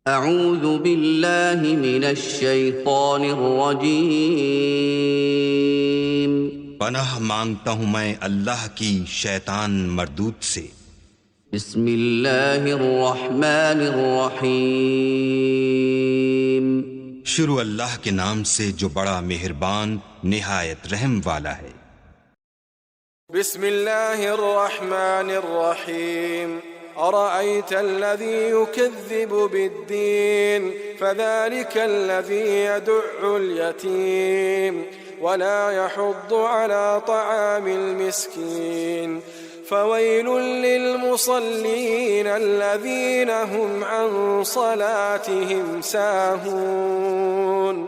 اعوذ باللہ من الشیطان الرجیم۔ پناہ مانگتا ہوں میں اللہ کی شیطان مردود سے۔ بسم اللہ الرحمن الرحیم۔ شروع اللہ کے نام سے جو بڑا مہربان نہایت رحم والا ہے۔ بسم اللہ الرحمن الرحیم۔ أرأيت الذي يكذب بالدين فذلك الذي يدع اليتيم ولا يحض على طعام المسكين فويل للمصلين الذين هم عن صلاتهم ساهون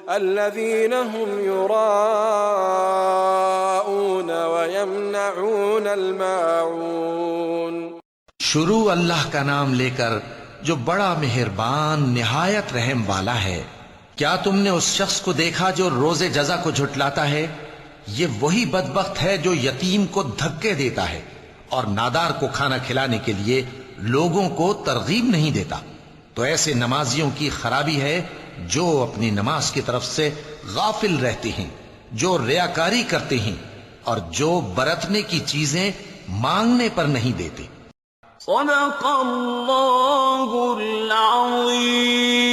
الذين هم يراءون ويمنعون الماعون۔ شروع اللہ کا نام لے کر جو بڑا مہربان نہایت رحم والا ہے۔ کیا تم نے اس شخص کو دیکھا جو روز جزا کو جھٹلاتا ہے؟ یہ وہی بدبخت ہے جو یتیم کو دھکے دیتا ہے اور نادار کو کھانا کھلانے کے لیے لوگوں کو ترغیب نہیں دیتا۔ تو ایسے نمازیوں کی خرابی ہے جو اپنی نماز کی طرف سے غافل رہتے ہیں، جو ریاکاری کرتے ہیں اور جو برتنے کی چیزیں مانگنے پر نہیں دیتے۔ صدق اللہ العظیم۔